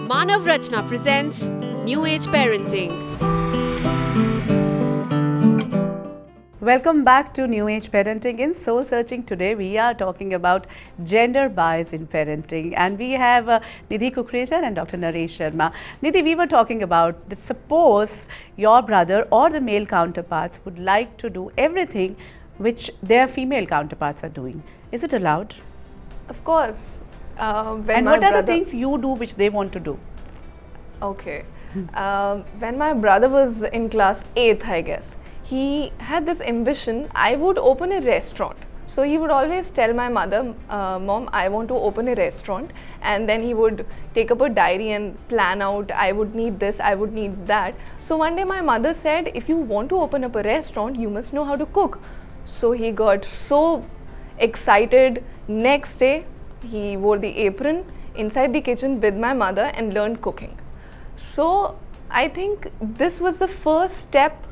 Manav Rachna presents New Age Parenting. Welcome back to New Age Parenting. In Soul Searching today, we are talking about gender bias in parenting, and we have Nidhi Kukreja and Dr.Naresh Sharma. Nidhi, we were talking about that suppose your brother or the male counterparts would like to do everything which their female counterparts are doing. Is it allowed? Of course. And what are the things you do which they want to do? Okay. When my brother was in class 8th, I guess, he had this ambition, I would open a restaurant. So he would always tell my mother, Mom, I want to open a restaurant. And then he would take up a diary and plan out, I would need this, I would need that. So one day my mother said, if you want to open up a restaurant, you must know how to cook. So he got so excited. Next day, he wore the apron inside the kitchen with my mother and learned cooking. So I think this was the first step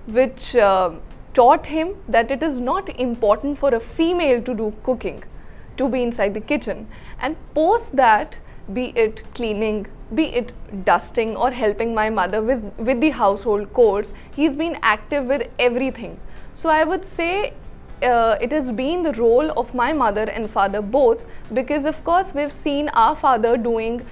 which taught him that it is not important for a female to do cooking, to be inside the kitchen. And post that, be it cleaning, be it dusting or helping my mother with the household chores, he's been active with everything. So I would say it has been the role of my mother and father both, because of course we've seen our father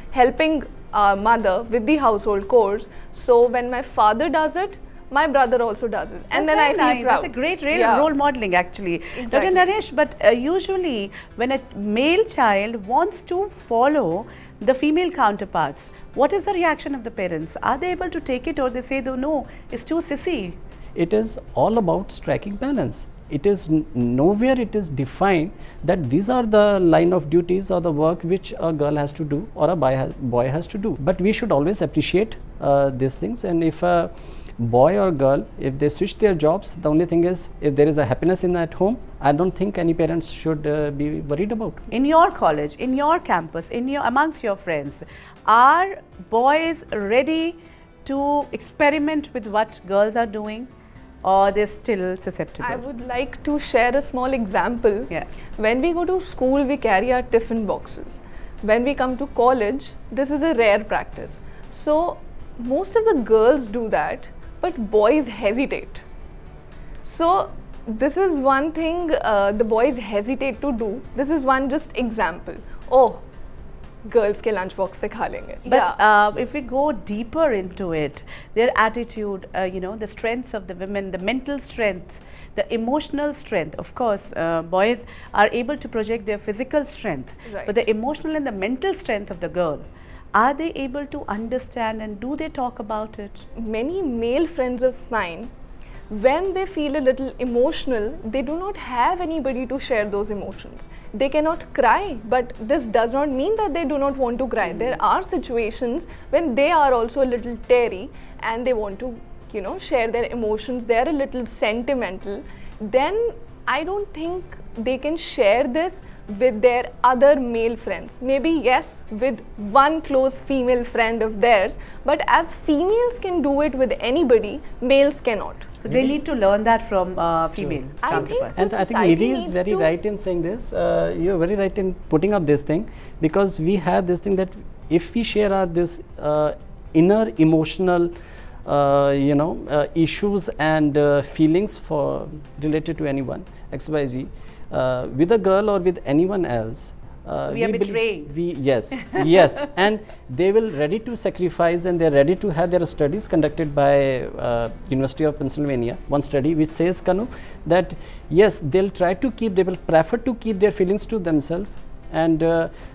helping our mother with the household chores. So when my father does it, my brother also does it, and then I feel proud. That's a great role modeling actually. Exactly. Dr. Naresh, but usually when a male child wants to follow the female counterparts, what is the reaction of the parents? Are they able to take it, or they say, no, it's too sissy? It is all about striking balance. It is nowhere it is defined that these are the line of duties or the work which a girl has to do or a boy has to do. But we should always appreciate these things, and if a boy or girl, if they switch their jobs, the only thing is if there is a happiness in at home, I don't think any parents should be worried about. In your college, in your campus, amongst your friends, are boys ready to experiment with what girls are doing, or they're still susceptible? I would like to share a small example. Yeah. When we go to school, we carry our tiffin boxes. When we come to college, this is a rare practice. So most of the girls do that, but boys hesitate. So this is one thing the boys hesitate to do. This is one just example. Oh, girls ke lunch box se kha lenge. But if we go deeper into it, their attitude, the strengths of the women, the mental strength, the emotional strength. Of course, boys are able to project their physical strength, Right. but the emotional and the mental strength of the girl, are they able to understand, and do they talk about it? Many male friends of mine, when they feel a little emotional, they do not have anybody to share those emotions. They cannot cry, but this does not mean that they do not want to cry. There are situations when they are also a little teary and they want to, share their emotions. They are a little sentimental. Then I don't think they can share this with their other male friends. Maybe yes, with one close female friend of theirs, but as females can do it with anybody, males cannot. So they need to learn that from female I think counterparts. And I think society Nidhi is needs very to- right in saying this. You are very right in putting up this thing, because we have this thing that if we share our this inner emotional issues and feelings related to anyone, XYZ, with a girl or with anyone else, We are betraying. Yes, and they will ready to sacrifice, and they are ready to have their studies conducted by University of Pennsylvania. One study which says, Kanu, that yes, they will prefer to keep their feelings to themselves, and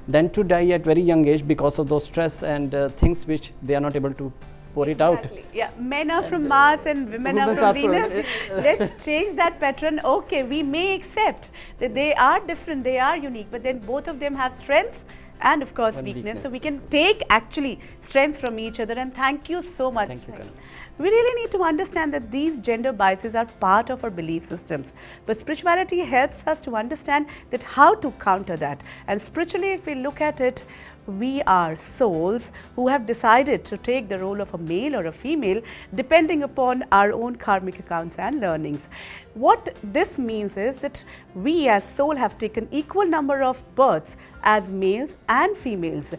then to die at very young age because of those stress and things which they are not able to pour it out. Yeah, men are from Mars and women are from Venus. Let's change that pattern. Okay, we may accept that they are different, they are unique, but then both of them have strengths and of course weakness. So we can take actually strength from each other, and thank you so much. Thank you, Kanu. We really need to understand that these gender biases are part of our belief systems, but spirituality helps us to understand that how to counter that. And spiritually, if we look at it, we are souls who have decided to take the role of a male or a female depending upon our own karmic accounts and learnings. What this means is that we as soul have taken equal number of births as males and females.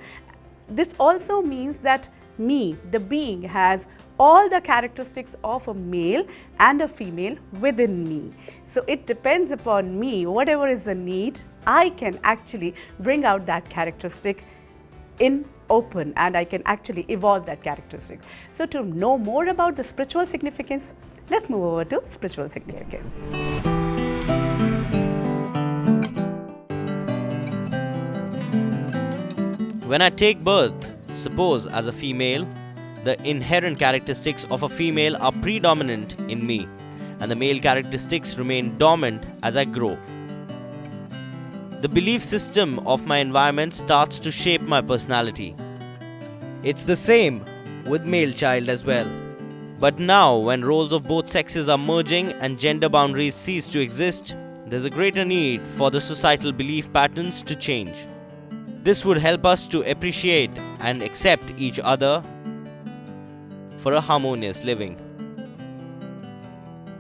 this also means that me, the being, has all the characteristics of a male and a female within me. So it depends upon me, whatever is the need, I can actually bring out that characteristic in open, and I can actually evolve that characteristic. So to know more about the spiritual significance, let's move over to spiritual significance. When I take birth, suppose as a female, the inherent characteristics of a female are predominant in me, and the male characteristics remain dormant as I grow. The belief system of my environment starts to shape my personality. It's the same with male child as well. But now, when roles of both sexes are merging and gender boundaries cease to exist, there's a greater need for the societal belief patterns to change. This would help us to appreciate and accept each other for a harmonious living.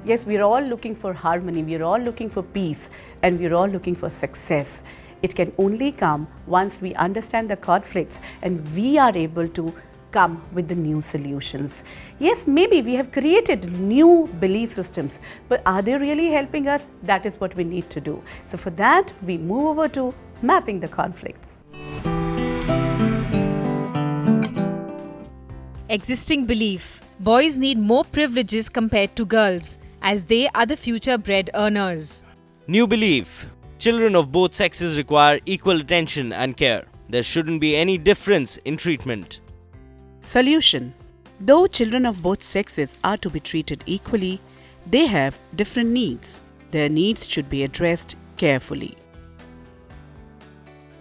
Yes, we're all looking for harmony, we're all looking for peace, and we're all looking for success. It can only come once we understand the conflicts and we are able to come with the new solutions. Yes, maybe we have created new belief systems, but are they really helping us? That is what we need to do. So for that, we move over to mapping the conflicts. Existing belief: boys need more privileges compared to girls, as they are the future bread earners. New belief: children of both sexes require equal attention and care. There shouldn't be any difference in treatment. Solution: though children of both sexes are to be treated equally, they have different needs. Their needs should be addressed carefully.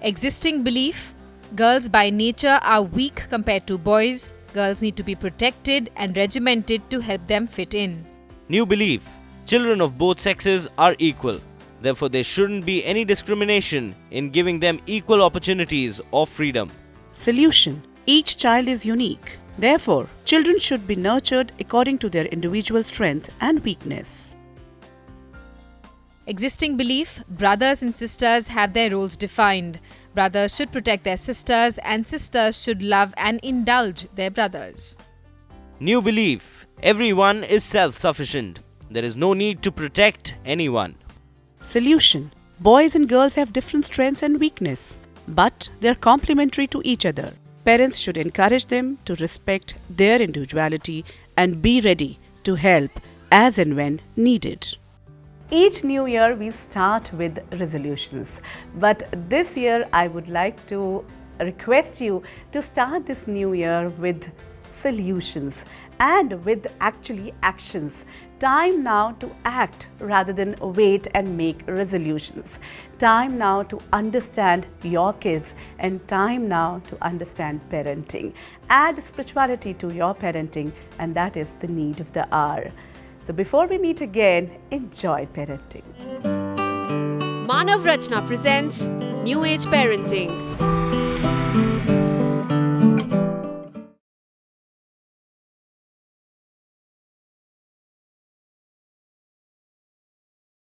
Existing belief: girls by nature are weak compared to boys. Girls need to be protected and regimented to help them fit in. New belief: children of both sexes are equal. Therefore, there shouldn't be any discrimination in giving them equal opportunities or freedom. Solution: each child is unique. Therefore, children should be nurtured according to their individual strength and weakness. Existing belief: brothers and sisters have their roles defined. Brothers should protect their sisters, and sisters should love and indulge their brothers. New belief: everyone is self-sufficient. There is no need to protect anyone. Solution: boys and girls have different strengths and weakness, but they are complementary to each other. Parents should encourage them to respect their individuality and be ready to help as and when needed. Each new year we start with resolutions, but this year I would like to request you to start this new year with solutions and with actually actions. Time now to act rather than wait and make resolutions. Time now to understand your kids, and time now to understand parenting. Add spirituality to your parenting, and that is the need of the hour. So before we meet again, enjoy parenting. Manav Rachna presents New Age Parenting.